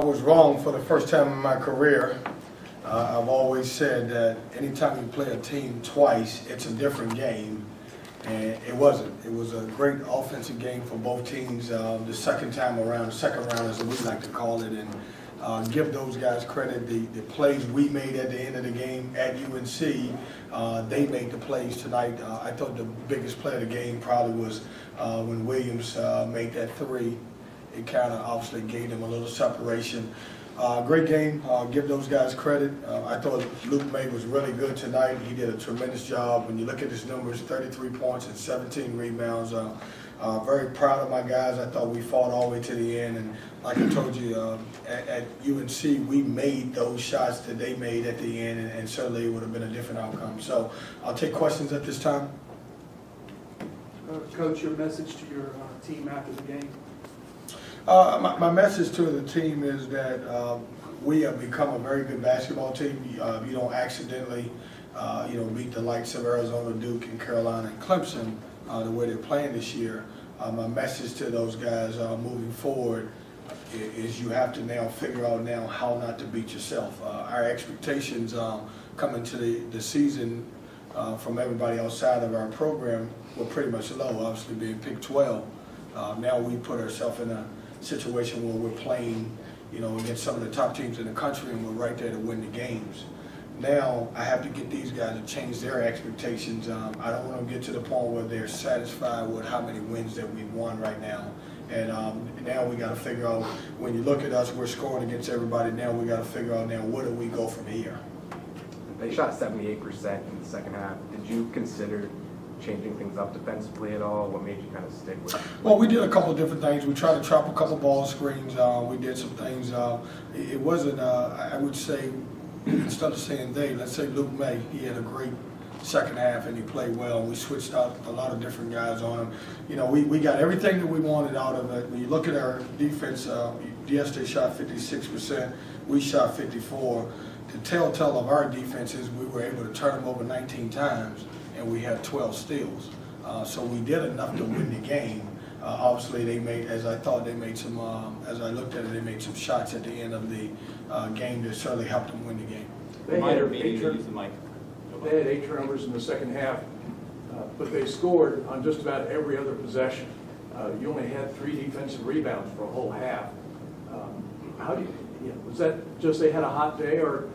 was wrong for the first time in my career. I've always said that anytime you play a team twice, it's a different game, and it wasn't. It was a great offensive game for both teams the second time around, the second round as we like to call it, and give those guys credit. The plays we made at the end of the game at UNC, they made the plays tonight. I thought the biggest play of the game probably was when Williams made that three. It kind of obviously gave them a little separation. Great game. Give those guys credit. I thought Luke May was really good tonight. He did a tremendous job. When you look at his numbers, 33 points and 17 rebounds. Very proud of my guys. I thought we fought all the way to the end. And like I told you, at UNC, we made those shots that they made at the end, and certainly it would have been a different outcome. So I'll take questions at this time. Coach, your message to your team after the game? My message to the team is that we have become a very good basketball team. You don't accidentally, beat the likes of Arizona, Duke, and Carolina, and Clemson the way they're playing this year. My message to those guys moving forward is you have to now figure out now how not to beat yourself. Our expectations coming to the season from everybody outside of our program were pretty much low, obviously being picked 12. Now we put ourselves in a situation where we're playing, against some of the top teams in the country, and we're right there to win the games. Now I have to get these guys to change their expectations. I don't want to get to the point where they're satisfied with how many wins that we've won right now. And now we got to figure out, when you look at us, we're scoring against everybody. Now we got to figure out now, where do we go from here? They shot 78% in the second half. Did you consider changing things up defensively at all? What made you kind of stick with it? Well, we did a couple of different things. We tried to trap a couple ball screens. We did some things. It wasn't, I would say, instead of saying they, let's say Luke May. He had a great second half and he played well. We switched out a lot of different guys on him. We got everything that we wanted out of it. When you look at our defense, yes, they shot 56%. We shot 54%. The telltale of our defense is we were able to turn them over 19 times, and we had 12 steals. So we did enough to win the game. Obviously, they made, as I thought, they made some, as I looked at it, they made some shots at the end of the game that certainly helped them win the game. They had 8 turnovers in the second half, but they scored on just about every other possession. You only had 3 defensive rebounds for a whole half. How do you, was that just they had a hot day, or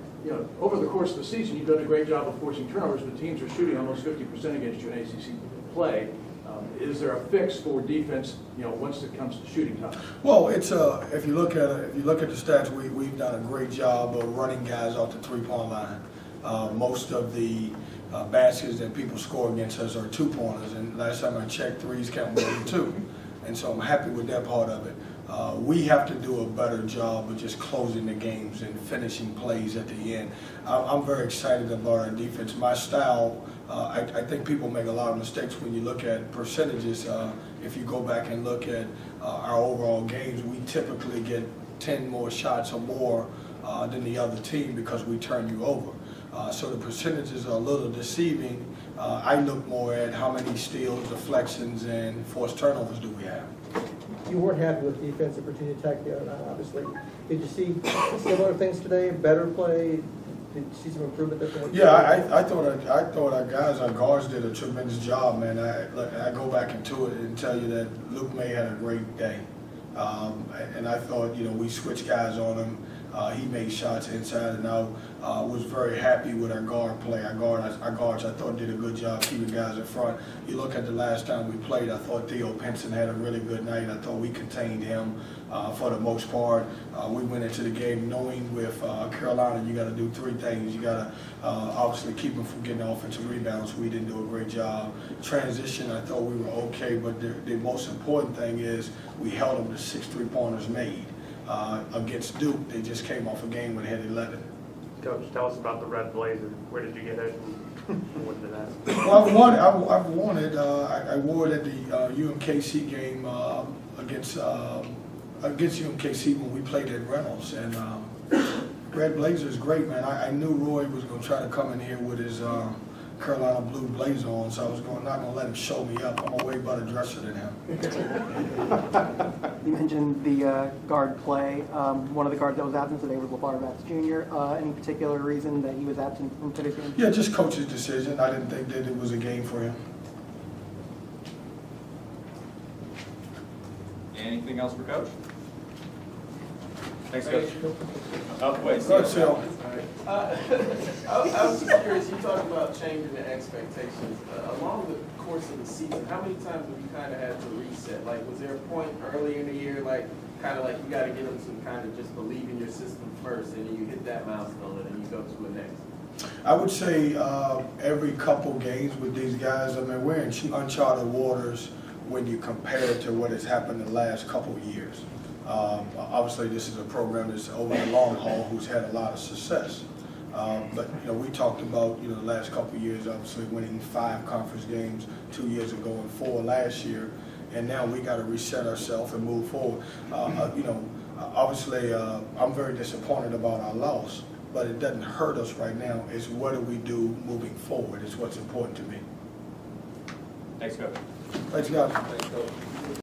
over the course of the season, you've done a great job of forcing turnovers, but teams are shooting almost 50% against you in ACC play. Is there a fix for defense, once it comes to shooting time? Well, it's if you look at the stats, we've done a great job of running guys off the 3-point line. Most of the baskets that people score against us are 2-pointers, and last time I checked, threes count more than 2. And so I'm happy with that part of it. We have to do a better job of just closing the games and finishing plays at the end. I'm very excited about our defense. My style, I think people make a lot of mistakes when you look at percentages. If you go back and look at our overall games, we typically get 10 more shots or more than the other team because we turn you over. So the percentages are a little deceiving. I look more at how many steals, deflections, and forced turnovers do we have. You weren't happy with defense at Virginia Tech the other night, obviously. Did you see similar things today? Better play? Did you see some improvement there? Yeah, I thought our guys, our guards, did a tremendous job, man. I go back into it and tell you that Luke May had a great day, and I thought we switched guys on him. He made shots inside and out. Was very happy with our guard play. Our guards, I thought, did a good job keeping guys in front. You look at the last time we played, I thought Theo Pinson had a really good night. I thought we contained him for the most part. We went into the game knowing with Carolina, you got to do 3 things. You got to obviously keep them from getting offensive rebounds. We didn't do a great job. Transition, I thought we were okay, but the most important thing is we held them to 6 3-pointers made. Against Duke, they just came off a game where they had 11. Coach, tell us about the red blazer. Where did you get it? And what did that? Well, I've worn it. I wore it at the UMKC game against UMKC when we played at Reynolds. And red blazer is great, man. I knew Roy was going to try to come in here with his Carolina blue blazer on, so I was not going to let him show me up. I'm a way better dresser than him. You mentioned the guard play. One of the guards that was absent today was LeVar Batts Jr. Any particular reason that he was absent from today's game? Yeah, just coach's decision. I didn't think that it was a game for him. Anything else for Coach? Thanks, Coach. Oh, wait, Go ahead, Phil. I was just curious, you talked about changing the expectations. Along the course of the season, how many times have you kind of had to reset? Like, was there a point early in the year, like, kind of like you got to get them to kind of just believe in your system first, and then you hit that milestone, and then you go to the next? I would say every couple games with these guys, I mean, we're in uncharted waters when you compare it to what has happened in the last couple of years. Obviously, this is a program that's over the long haul who's had a lot of success. But, we talked about, the last couple of years, obviously winning 5 conference games 2 years ago and 4 last year. And now we got to reset ourselves and move forward. Obviously, I'm very disappointed about our loss, but it doesn't hurt us right now. It's what do we do moving forward is what's important to me. Thanks, Coach. Thanks, guys.